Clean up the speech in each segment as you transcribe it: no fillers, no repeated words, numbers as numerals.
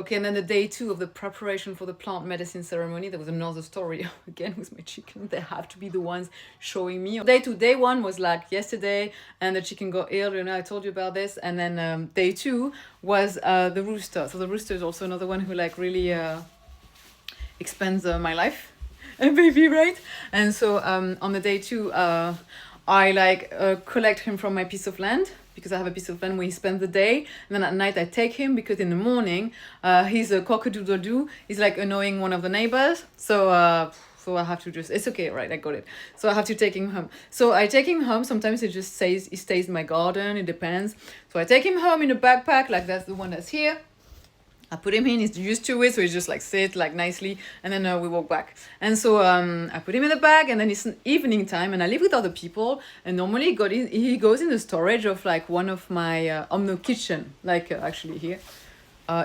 Okay, and then the day 2 of the preparation for the plant medicine ceremony, there was another story again with my chicken. They have to be the ones showing me. Day 1 was like yesterday, and the chicken got ill. You know, I told you about this. And then day 2 was the rooster. So the rooster is also another one who like really expands my life, baby, right? And so on the day 2, I like collect him from my piece of land, because I have a piece of land where he spends the day, and then at night I take him, because in the morning he's a cock-a-doodle-doo. He's like annoying one of the neighbors, so I have to just, it's okay, right, I got it. So I have to take him home. So I take him home. Sometimes he stays in my garden, it depends. So I take him home in a backpack, like that's the one that's here. I put him in, he's used to it, so he just like sit like nicely, and then we walk back. And so I put him in the bag, and then it's evening time, and I live with other people, and normally he goes in the storage of like one of my, on the kitchen, like actually here.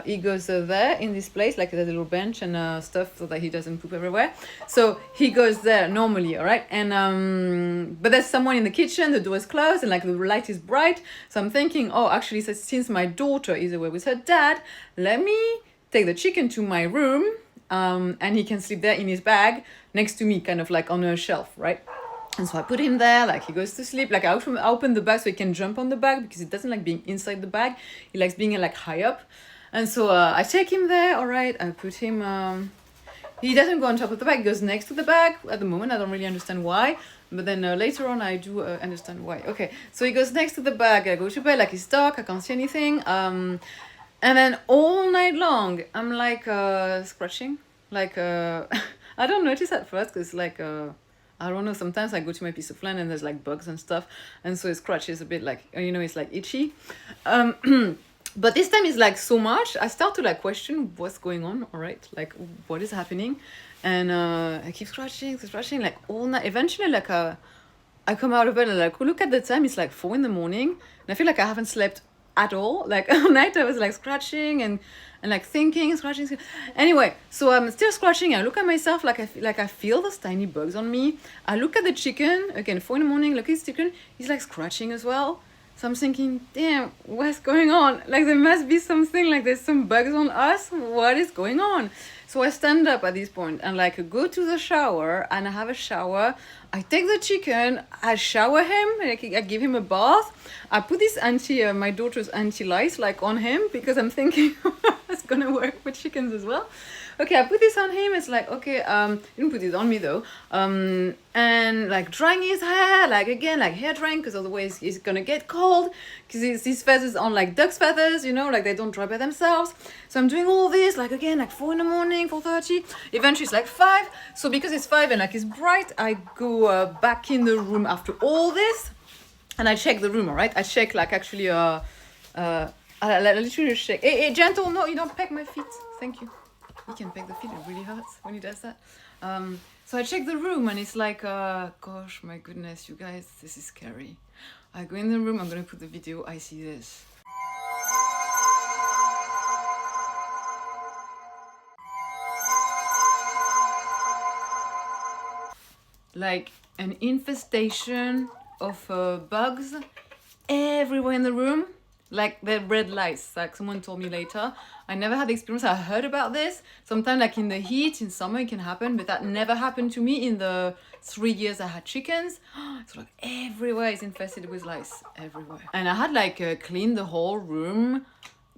He goes there in this place, like there's a little bench and stuff, so that he doesn't poop everywhere. So he goes there normally, all right? And but there's someone in the kitchen, the door is closed, and like the light is bright. So I'm thinking, oh, actually, since my daughter is away with her dad, let me take the chicken to my room, and he can sleep there in his bag next to me, kind of like on a shelf, right? And so I put him there, like he goes to sleep. Like I open the bag so he can jump on the bag, because he doesn't like being inside the bag. He likes being like high up. And so I take him there, all right, I put him, he doesn't go on top of the bag, he goes next to the bag. At the moment, I don't really understand why, but then later on, I do understand why. Okay, so he goes next to the bag, I go to bed, like he's dark, I can't see anything. And then all night long, I'm like scratching, like, I don't notice at first, because like, I don't know, sometimes I go to my piece of land and there's like bugs and stuff, and so it scratches a bit like, you know, it's like itchy. But this time it's like so much, I start to like question what's going on, all right? Like, what is happening? And I keep scratching, like all night. Eventually, like, I come out of bed and like, look at the time, it's like 4 in the morning. And I feel like I haven't slept at all. Like, all night I was like scratching and like thinking, scratching. Anyway, so I'm still scratching. I look at myself, like I feel those tiny bugs on me. I look at the chicken, again, 4 in the morning, look at his chicken, he's like scratching as well. So I'm thinking, damn, what's going on? Like, there must be something, like there's some bugs on us. What is going on? So I stand up at this point and like go to the shower, and I have a shower. I take the chicken, I shower him, like I give him a bath. I put this my daughter's anti-lice like on him, because I'm thinking it's gonna work with chickens as well. Okay, I put this on him. It's like, okay, didn't put it on me though. And like drying his hair, like again, like hair drying, because otherwise he's gonna get cold, because his feathers on like duck's feathers, you know, like they don't dry by themselves. So I'm doing all this, like again, like 4 in the morning, 4:30. Eventually it's like 5. So because it's 5 and like it's bright, I go back in the room after all this, and I check the room, all right? I check like actually, I literally check. Hey, gentle, no, you don't peck my feet. Thank you. He can peck the feet, it really hurts when he does that. So I check the room, and it's like, gosh, my goodness, you guys, this is scary. I go in the room, I'm gonna put the video, I see this. Like an infestation of bugs everywhere in the room. Like the red lice, like someone told me later. I never had the experience. I heard about this. Sometimes like in the heat, in summer it can happen, but that never happened to me in the 3 years I had chickens. So like everywhere is infested with lice, everywhere. And I had like cleaned the whole room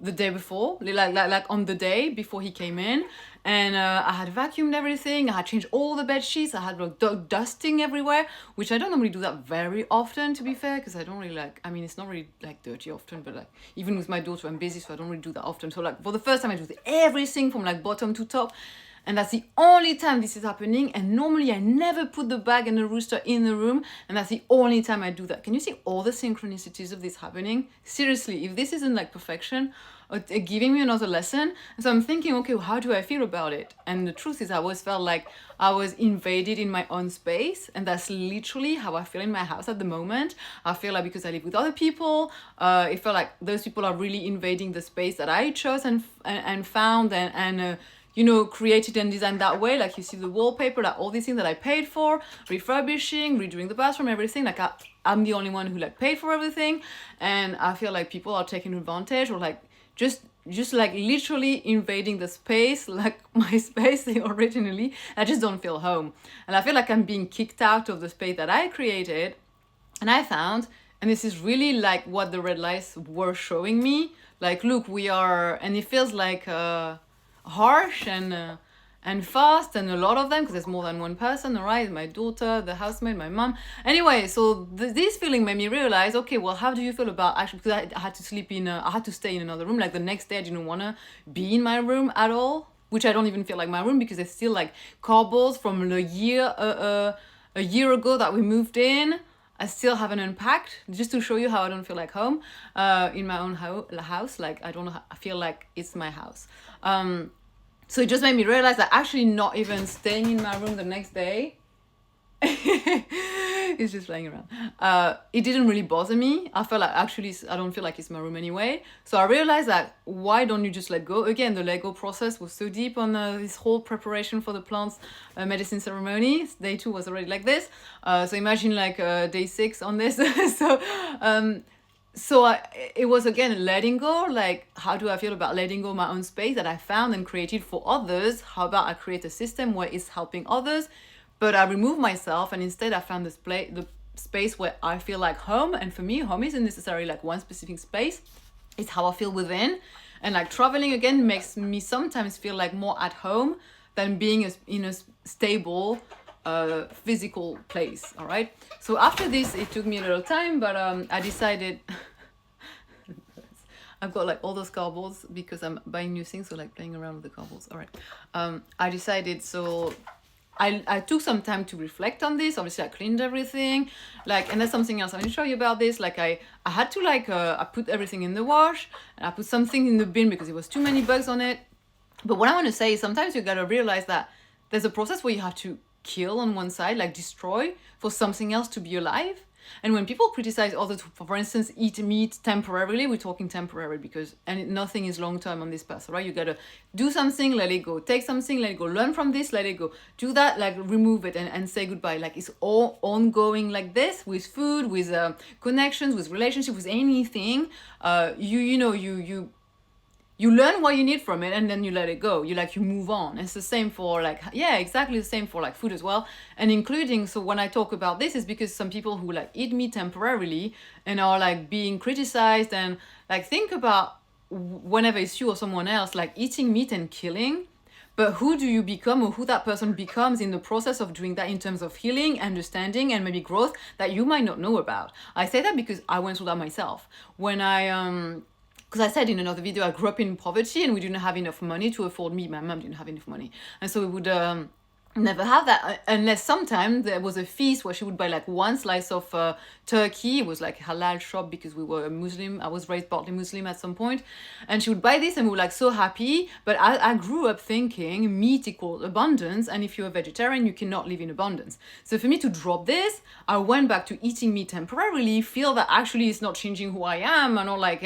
the day before, like on the day before he came in, and I had vacuumed everything. I had changed all the bed sheets. I had like dusting everywhere, which I don't normally do that very often, to be fair, because I don't really like, I mean, it's not really like dirty often, but like even with my daughter I'm busy, so I don't really do that often. So like for the first time I do everything from like bottom to top, and that's the only time this is happening. And normally I never put the bag and the rooster in the room, and that's the only time I do that. Can you see all the synchronicities of this happening? Seriously, if this isn't like perfection or giving me another lesson. And so I'm thinking, okay, well, how do I feel about it? And the truth is I always felt like I was invaded in my own space, and that's literally how I feel in my house at the moment. I feel like because I live with other people, it felt like those people are really invading the space that I chose and found and you know, created and designed that way. Like you see the wallpaper, like all these things that I paid for, refurbishing, redoing the bathroom, everything. Like I'm the only one who like paid for everything, and I feel like people are taking advantage or like just just like literally invading the space, like my space originally. I just don't feel home. And I feel like I'm being kicked out of the space that I created. And I found, and this is really like what the red lights were showing me, like, look, we are, and it feels like harsh and fast, and a lot of them, because there's more than one person, all right, my daughter, the housemaid, my mom. Anyway, so this feeling made me realize, okay, well, how do you feel about, actually, because I had to sleep in, I had to stay in another room, like the next day I didn't want to be in my room at all, which I don't even feel like my room, because there's still like cardboards from a year ago that we moved in. I still haven't unpacked, just to show you how I don't feel like home in my own house. Like, I feel like it's my house. So it just made me realize that actually not even staying in my room the next day, it's just playing around. It didn't really bother me. I felt like actually I don't feel like it's my room anyway. So I realized that why don't you just let go? Again, the let go process was so deep on this whole preparation for the plants medicine ceremony. Day 2 was already like this. So imagine like day 6 on this. It was again letting go, like how do I feel about letting go my own space that I found and created for others? How about I create a system where it's helping others, but I remove myself, and instead I found the space where I feel like home. And for me, home isn't necessarily like one specific space, it's how I feel within. And like traveling again makes me sometimes feel like more at home than being in a stable physical place. All right, so after this it took me a little time, but I decided I've got like all those cardboards because I'm buying new things, so like playing around with the cardboards. All right, I decided, so I took some time to reflect on this. Obviously I cleaned everything, like, and there's something else I want to show you about this. Like I had to like I put everything in the wash, and I put something in the bin because it was too many bugs on it. But what I want to say is sometimes you gotta realize that there's a process where you have to kill on one side, like destroy, for something else to be alive. And when people criticize others, for instance, eat meat temporarily, we're talking temporary because nothing is long term on this path, right? You gotta do something, let it go. Take something, let it go. Learn from this, let it go. Do that, like remove it and say goodbye. Like it's all ongoing like this with food, with connections, with relationships, with anything. You learn what you need from it, and then you let it go. You move on. It's the same for like, yeah, exactly the same for like food as well. And including, so when I talk about this is because some people who like eat meat temporarily and are like being criticized, and like think about whenever it's you or someone else, like eating meat and killing, but who do you become, or who that person becomes in the process of doing that in terms of healing, understanding, and maybe growth that you might not know about. I say that because I went through that myself. When because I said in another video, I grew up in poverty and we didn't have enough money to afford me. My mom didn't have enough money. And so we would never have that unless sometimes there was a feast where she would buy like one slice of turkey. It was like halal shop because we were Muslim. I was raised partly Muslim at some point, and she would buy this and we were like so happy. But I grew up thinking meat equals abundance, and if you're a vegetarian you cannot live in abundance. So for me to drop this, I went back to eating meat temporarily, feel that actually it's not changing who I am. I'm not like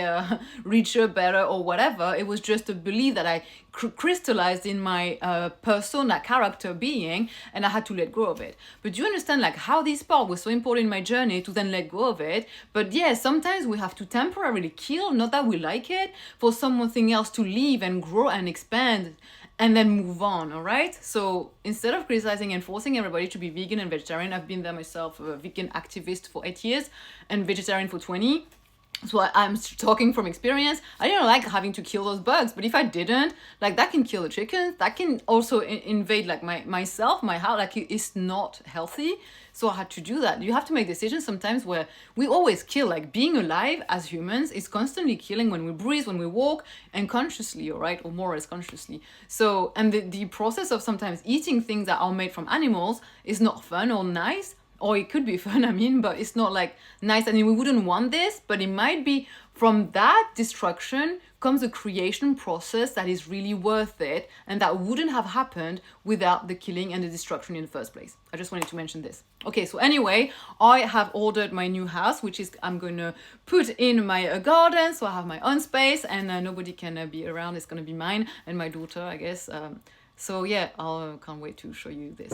richer, better, or whatever. It was just a belief that I crystallized in my persona, character, being, and I had to let go of it. But do you understand like how this part was so important in my journey to then let go of it? But yeah, sometimes we have to temporarily kill, not that we like it, for something else to live and grow and expand and then move on. All right, so instead of criticizing and forcing everybody to be vegan and vegetarian, I've been there myself, a vegan activist for 8 years and vegetarian for 20. So I'm talking from experience. I didn't like having to kill those bugs, but if I didn't, like that can kill the chickens. That can also invade like myself, my house. Like it's not healthy. So I had to do that. You have to make decisions sometimes where we always kill. Like being alive as humans is constantly killing when we breathe, when we walk, and consciously, all right, or more or less consciously. So, and the process of sometimes eating things that are made from animals is not fun or nice. Or it could be fun, I mean, but it's not like nice. I mean, we wouldn't want this, but it might be from that destruction comes a creation process that is really worth it, and that wouldn't have happened without the killing and the destruction in the first place. I just wanted to mention this. Okay, so anyway, I have ordered my new house, which is I'm going to put in my garden, so I have my own space, and nobody can be around. It's going to be mine and my daughter, I guess. So yeah, I can't wait to show you this.